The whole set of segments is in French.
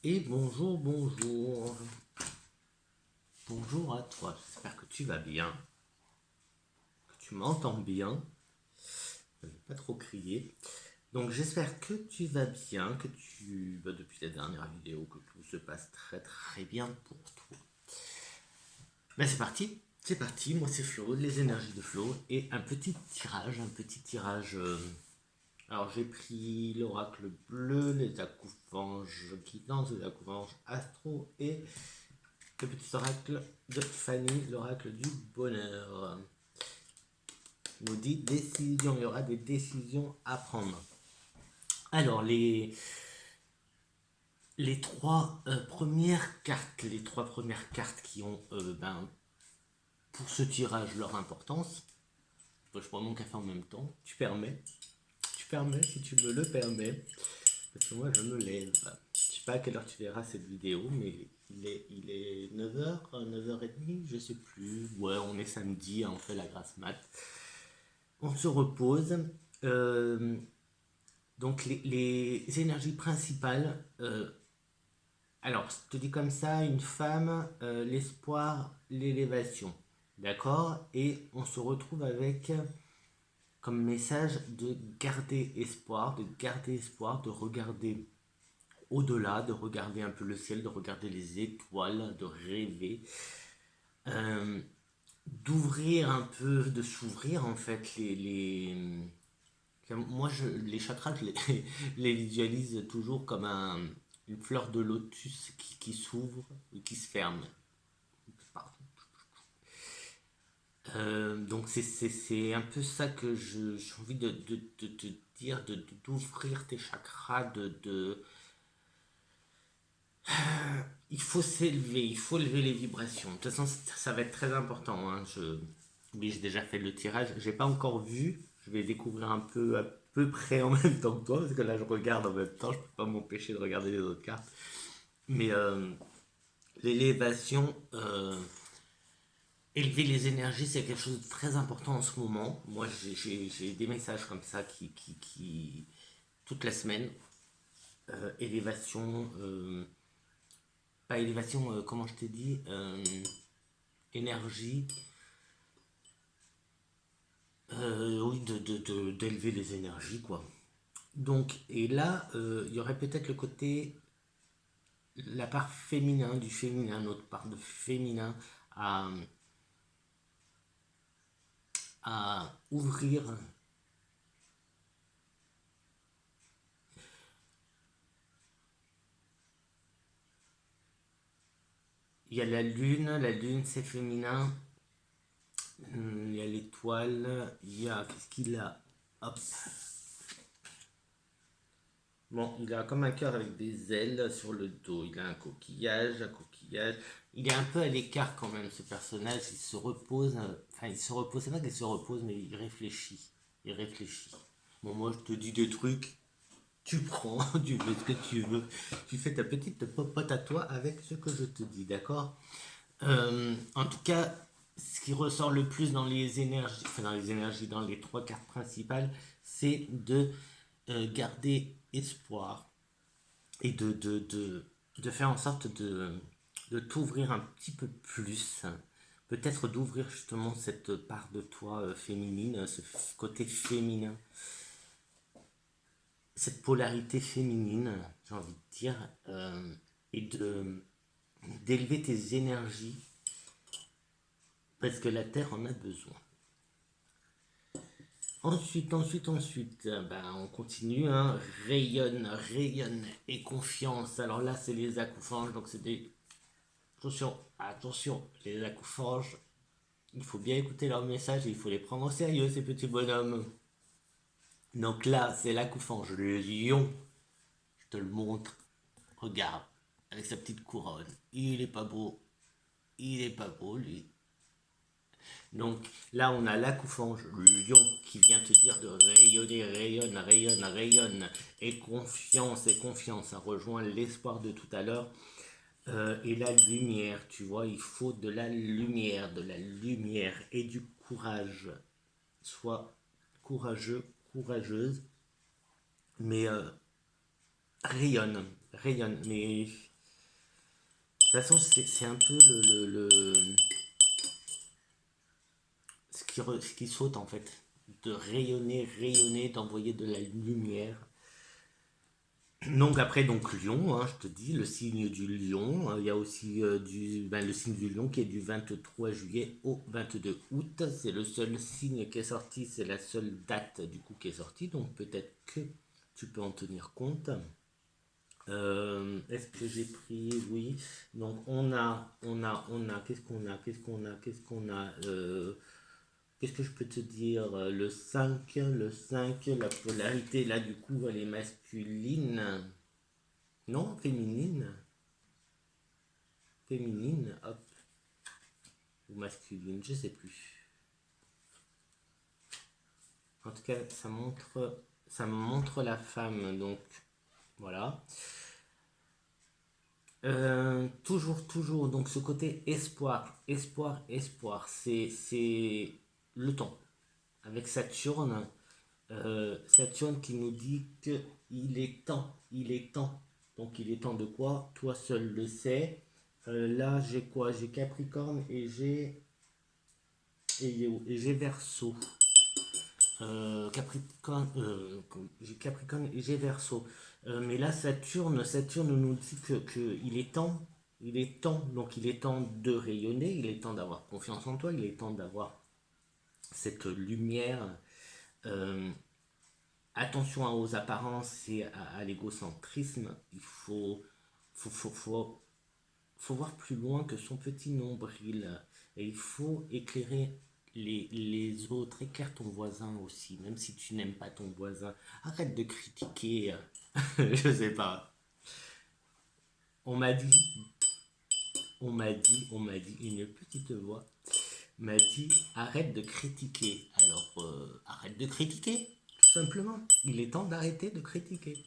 Et bonjour, bonjour. Bonjour à toi, j'espère que tu vas bien, que tu m'entends bien, je ne vais pas trop crier. Donc j'espère que tu vas bien, que depuis la dernière vidéo, que tout se passe très très bien pour toi. Ben c'est parti, moi c'est Flo, les énergies de Flo, et un petit tirage. Alors j'ai pris l'oracle bleu, les acouphènes qui dansent, les acouphènes astro et le petit oracle de Fanny, l'oracle du bonheur. Il nous dit décision, il y aura des décisions à prendre. Alors les trois premières cartes qui ont pour ce tirage leur importance. Je prends mon café en même temps. Tu permets si tu me le permets, parce que moi je me lève. Je sais pas à quelle heure tu verras cette vidéo, mais il est 9h, 9h30, je sais plus. Ouais, on est samedi, hein, on fait la grasse mat. On se repose. Euh, donc les énergies principales. Alors, je te dis comme ça, une femme, l'espoir, l'élévation. D'accord. Et on se retrouve avec comme message de garder espoir, de regarder au-delà, de regarder un peu le ciel, de regarder les étoiles, de rêver. Euh, D'ouvrir un peu, de s'ouvrir en fait moi, les chakras, je les, les visualise toujours comme une fleur de lotus qui s'ouvre et qui se ferme. Donc c'est un peu ça que j'ai envie de te dire, d'ouvrir tes chakras, il faut s'élever, il faut lever les vibrations. De toute façon, ça va être très important, hein. Oui, j'ai déjà fait le tirage, j'ai pas encore vu, je vais découvrir un peu à peu près en même temps que toi, parce que là je regarde en même temps, je peux pas m'empêcher de regarder les autres cartes. Mais l'élévation, élever les énergies, c'est quelque chose de très important en ce moment. Moi, j'ai des messages comme ça toute la semaine. Élévation, pas élévation, comment je t'ai dit, énergie, oui, d'élever les énergies, quoi. Donc, et là, il y aurait peut-être le côté, la part féminin, du féminin, notre part de féminin à, à ouvrir. Il y a la lune c'est féminin. Il y a l'étoile, il y a. Qu'est-ce qu'il a? Hop. Bon, il a comme un cœur avec des ailes sur le dos. Il a un coquillage, un coquillage. Il est un peu à l'écart quand même, ce personnage. Il se repose. Enfin, il se repose. C'est pas qu'il se repose, mais il réfléchit. Il réfléchit. Bon, moi, je te dis des trucs. Tu prends, tu fais ce que tu veux. Tu fais ta petite popote à toi avec ce que je te dis, d'accord? En tout cas, ce qui ressort le plus dans les énergies, dans les trois cartes principales, c'est de garder espoir et de faire en sorte de t'ouvrir un petit peu plus. Peut-être d'ouvrir justement cette part de toi féminine, ce côté féminin, cette polarité féminine, j'ai envie de dire, et d'élever tes énergies parce que la Terre en a besoin. Ensuite, on continue, hein. Rayonne, rayonne et confiance. Alors là, c'est les accoufanges, donc c'est des. Attention, attention, les accoufanges, il faut bien écouter leurs messages et il faut les prendre au sérieux, ces petits bonhommes. Donc là, c'est l'accoufange, le lion. Je te le montre. Regarde, avec sa petite couronne. Il est pas beau. Il est pas beau, lui. Donc là, on a l'accoufange, le lion, qui vient te dire de rayonner, rayonne, rayonne, rayonne, et confiance, ça rejoint l'espoir de tout à l'heure. Et la lumière, tu vois, il faut de la lumière et du courage. Sois courageux, courageuse, mais rayonne, rayonne, mais façon, c'est un peu ce qui saute en fait. De rayonner, rayonner, d'envoyer de la lumière. Donc après, donc Lion, hein, je te dis, le signe du lion. Il y a aussi le signe du lion qui est du 23 juillet au 22 août. C'est le seul signe qui est sorti, c'est la seule date du coup qui est sortie. Donc peut-être que tu peux en tenir compte. Est-ce que j'ai pris? Oui. Donc qu'est-ce qu'on a qu'est-ce que je peux te dire? Le cinq, la polarité là du coup elle est masculine. Non, féminine. Féminine, hop. Ou masculine, je sais plus. En tout cas, ça montre la femme, donc voilà. Toujours, donc ce côté espoir, espoir, espoir, c'est le temps. Avec Saturne qui nous dit que il est temps, il est temps. Donc il est temps de quoi? Toi seul le sais. Là j'ai quoi? J'ai Capricorne et j'ai Verseau. J'ai Capricorne et j'ai Verseau. Mais là, Saturne nous dit que il est temps, donc il est temps de rayonner, il est temps d'avoir confiance en toi, il est temps d'avoir cette lumière. Euh, Attention aux apparences et à l'égocentrisme. Il faut, faut, faut, faut voir plus loin que son petit nombril. Et il faut éclairer les autres. Éclaire ton voisin aussi, même si tu n'aimes pas ton voisin. Arrête de critiquer. Je sais pas. On m'a dit, on m'a dit, une petite voix m'a dit arrête de critiquer. Alors, arrête de critiquer, tout simplement. Il est temps d'arrêter de critiquer.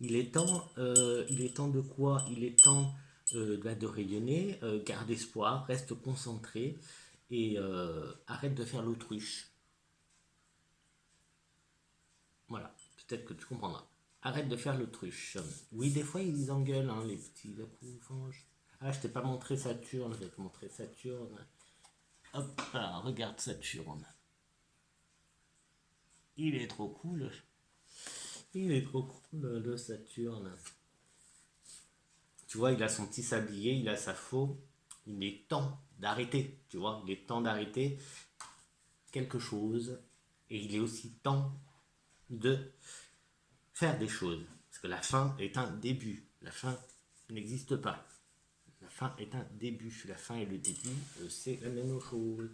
Il est temps de quoi? Il est temps de rayonner, garde espoir, reste concentré et arrête de faire l'autruche. Voilà, peut-être que tu comprendras. Arrête de faire l'autruche. Oui, des fois ils engueulent, hein, les petits accoufanges. Ah, je t'ai pas montré Saturne, je vais te montrer Saturne. Hop là, regarde Saturne. Il est trop cool. Il est trop cool, le Saturne. Tu vois, il a son petit sablier, il a sa faux. Il est temps d'arrêter, tu vois. Il est temps d'arrêter quelque chose. Et il est aussi temps de faire des choses. Parce que la fin est un début. La fin n'existe pas. La fin est un début. La fin et le début, c'est la même chose.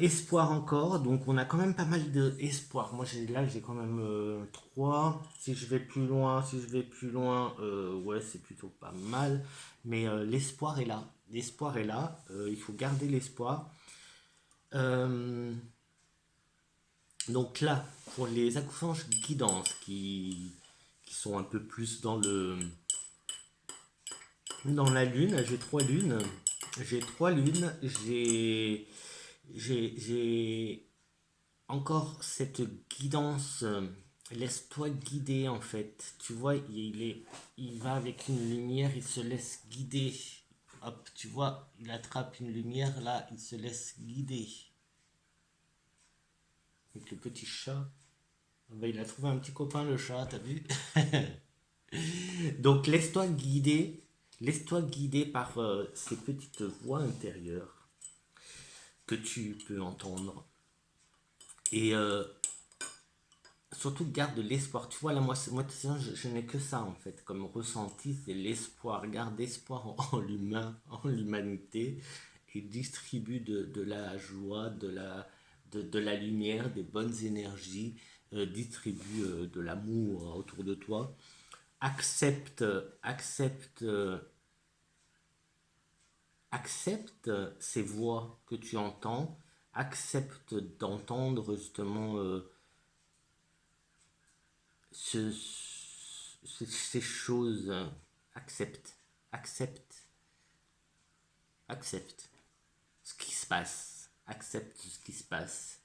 Espoir encore, donc on a quand même pas mal d'espoir. Moi j'ai quand même 3. Si je vais plus loin, ouais c'est plutôt pas mal. Mais l'espoir est là. L'espoir est là. Il faut garder l'espoir. Euh, donc là, pour les accouchanges guidance qui sont un peu plus dans la lune, j'ai 3 lunes. J'ai 3 lunes. J'ai encore cette guidance. Laisse-toi guider en fait. Tu vois, il va avec une lumière, il se laisse guider. Hop, tu vois, il attrape une lumière, là, il se laisse guider. Avec le petit chat. Ah bah, il a trouvé un petit copain, le chat, t'as vu? Donc laisse-toi guider par ces petites voix intérieures que tu peux entendre. Et surtout garde l'espoir. Tu vois, là, moi je n'ai que ça en fait. Comme ressenti, c'est l'espoir. Garde espoir en l'humain, en l'humanité. Et distribue de la joie, de la lumière, des bonnes énergies. Distribue de l'amour autour de toi. Accepte, accepte, accepte ces voix que tu entends. Accepte d'entendre justement ce, ces choses. Accepte, accepte, accepte ce qui se passe. Accepte ce qui se passe.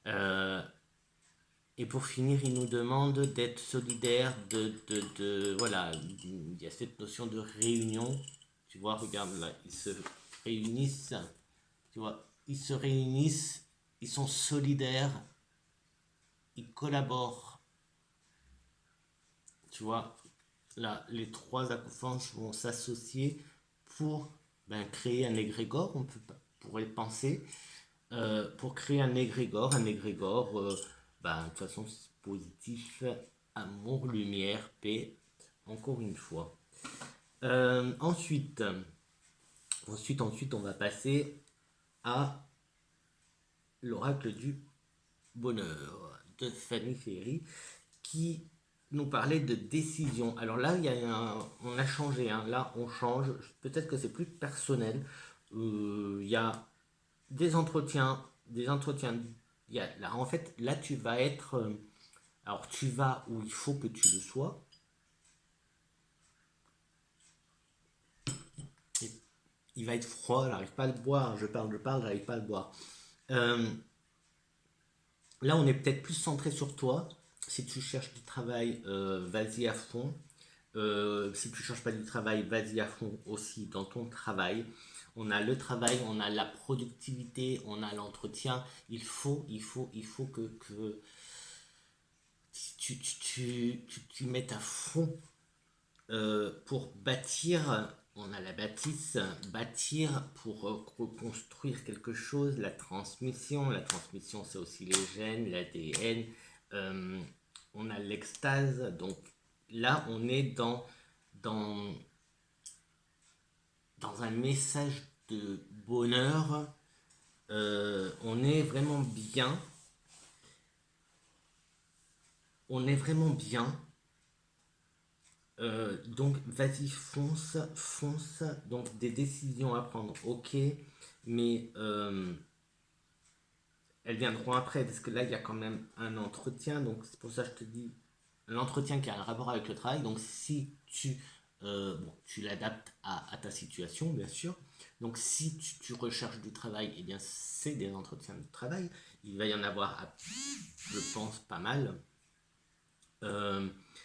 Euh, Et pour finir, il nous demande d'être solidaire, voilà, il y a cette notion de réunion. Tu vois, regarde là, ils se réunissent, tu vois, ils se réunissent, ils sont solidaires, ils collaborent. Tu vois, là, les trois acouphens vont s'associer pour créer un égrégore, pourrait penser, pour créer un égrégore, de toute façon, c'est positif, amour, lumière, paix, encore une fois. Ensuite, on va passer à l'oracle du bonheur de Fanny Ferry qui nous parlait de décision. Alors là, on a changé, hein. Là, on change. Peut-être que c'est plus personnel. Il y a des entretiens. Là, en fait, là, tu vas être. Alors, tu vas où il faut que tu le sois. Et il va être froid, j'arrive pas à le boire. Je parle, j'arrive pas à le boire. Là, on est peut-être plus centré sur toi. Si tu cherches du travail, vas-y à fond. Si tu ne cherches pas du travail, vas-y à fond aussi dans ton travail. On a le travail, on a la productivité, on a l'entretien. Il faut que tu mettes à fond pour bâtir. On a la bâtisse, bâtir pour reconstruire quelque chose, la transmission. La transmission, c'est aussi les gènes, l'ADN. On a l'extase. Donc là, on est dans, dans un message de bonheur. On est vraiment bien. On est vraiment bien. Donc vas-y, fonce, fonce. Donc des décisions à prendre, ok, mais elles viendront après, parce que là il y a quand même un entretien, donc c'est pour ça que je te dis, l'entretien qui a un rapport avec le travail, donc si tu l'adaptes à ta situation, bien sûr. Donc si tu recherches du travail, eh bien c'est des entretiens de travail, il va y en avoir, je pense, pas mal.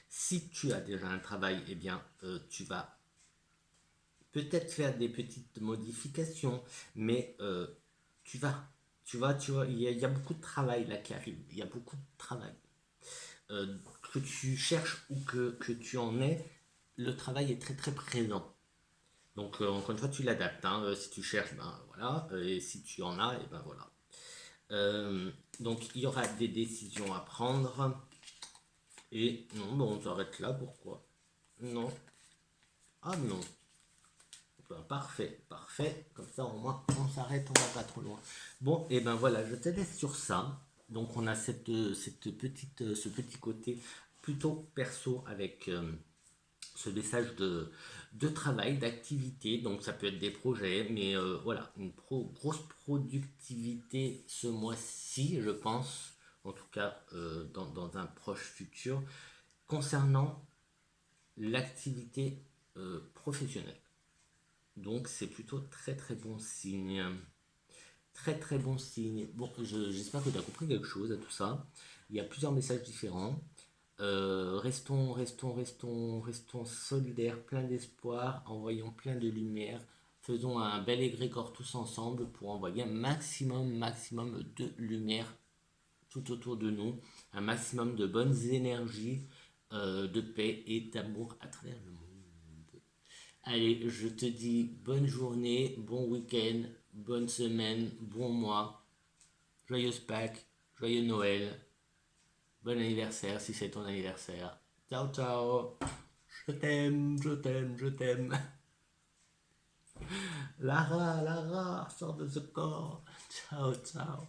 Si tu as déjà un travail, eh bien, tu vas peut-être faire des petites modifications, mais il y a beaucoup de travail là qui arrive. Il y a beaucoup de travail. Que tu cherches ou que tu en es, le travail est très très présent. Donc, encore une fois, tu l'adaptes, hein. Si tu cherches, ben voilà. Et si tu en as, et ben voilà. Donc, il y aura des décisions à prendre. Et non, bon, on s'arrête là, pourquoi? Non. Ah non. Ben, parfait, parfait. Comme ça, au moins, on s'arrête, on va pas trop loin. Bon, et ben voilà, je te laisse sur ça. Donc, on a ce petit côté plutôt perso avec ce message de travail, d'activité. Donc, ça peut être des projets, mais voilà, une grosse productivité ce mois-ci, je pense. En tout cas, dans un proche futur, concernant l'activité professionnelle. Donc c'est plutôt très très bon signe. Très très bon signe. Bon, j'espère que tu as compris quelque chose à tout ça. Il y a plusieurs messages différents. Restons solidaires, plein d'espoir, envoyons plein de lumière. Faisons un bel égrégore tous ensemble pour envoyer un maximum de lumière tout autour de nous. Un maximum de bonnes énergies, de paix et d'amour à travers le monde. Allez, je te dis bonne journée, bon week-end, bonne semaine, bon mois, joyeuse Pâques, joyeux Noël, bon anniversaire si c'est ton anniversaire. Ciao, ciao. Je t'aime. Lara, sors de ce corps. Ciao, ciao.